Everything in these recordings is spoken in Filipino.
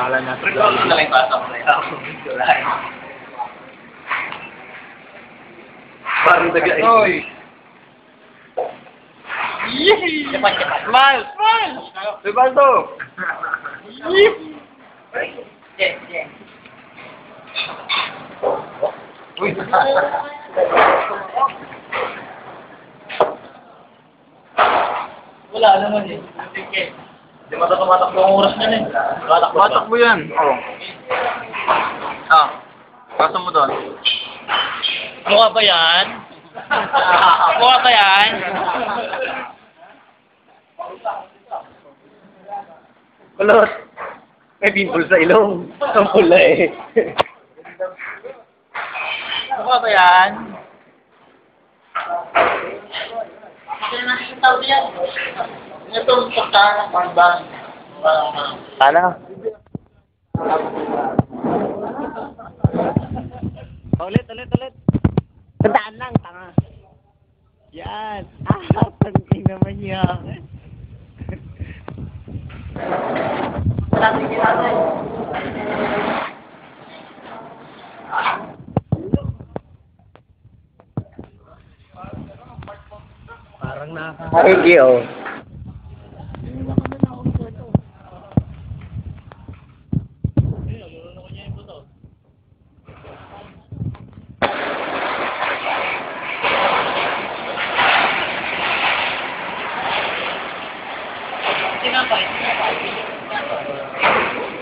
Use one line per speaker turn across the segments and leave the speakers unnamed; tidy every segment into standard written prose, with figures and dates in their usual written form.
pangalan natin.
Pero na lang pasok na yun.
Parang daga eh.
Oy! Yee!
Smile! Smile! Rivaldo!
Yeah.
Uy!
Wala naman eh. Sige. Hindi matatamatakbo ang oras niyan eh.
Matakbo yan. Oo. Pasa mo doon.
Mukha ba yan? Mukha ba yan?
Kulot! May pimple sa ilong. Ang pula eh.
Mukha ba yan? Kasi nasa tao yan. Ito ang pagkaan ng pangban.
Ano? Ulit. Tandaan lang, tanga. Yan. Panting naman yan. Parang nakaka-hindi oh.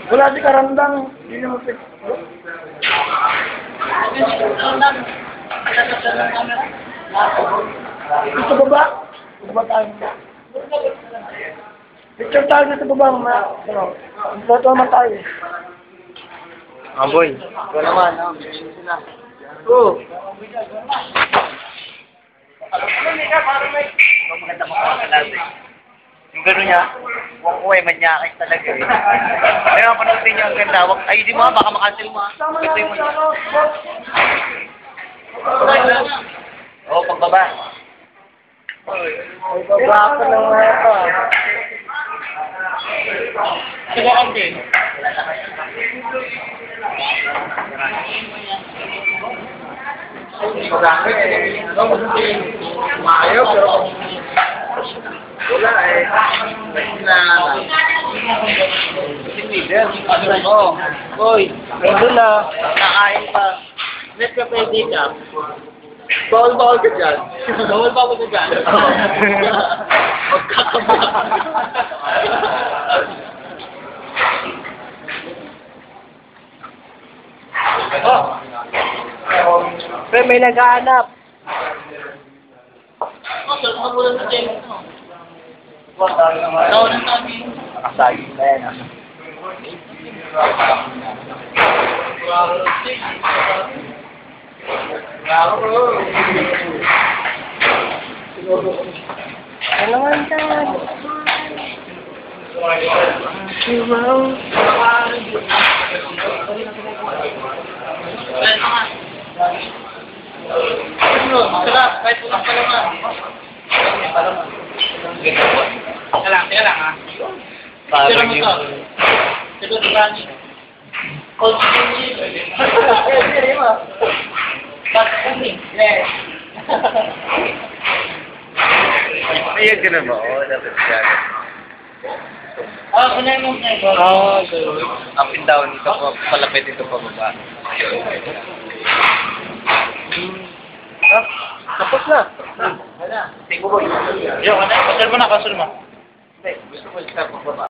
Wala si Karandang. Hindi naman si... Ito baba? Baba tayo. Picture tayo dito baba mamaya. Foto naman tayo. Boy. Ito naman. Oo.
Maganda mo ka natin. Yung gano'n niya, huwag ko manyakit talaga eh. Kaya panoodin niyo ang ganda. Ay, di mo baka makancel mo. Ito yung pagbaba.
Baba ko lang nga ito.
Sige, Andy.
Maayo, pero... Wala eh.
Oh, boy.
Nandun na.
Nakain pa. Net ka pwede ka.
Bawal ka dyan.
Bawal pa ako dyan. Magkakabak.
Pero may naghahanap.
Sir, makabulan sa James. Taon na sabi.
Nakasagi na yan ah. Ano naman dyan?
Sarap, kahit pulang pa lang Teka lang ha. Pero mo to. Pero di ba ni?
Ayan ka na ba? Oo, dapat yan.
Kunay mo na ito.
Up and down ito pa, palapit ito pa baba. Tapos na.
Wala. Tingko ko. Yo, ano? Pasal mo na, pasal mo.
Gusto ko isa pa baba.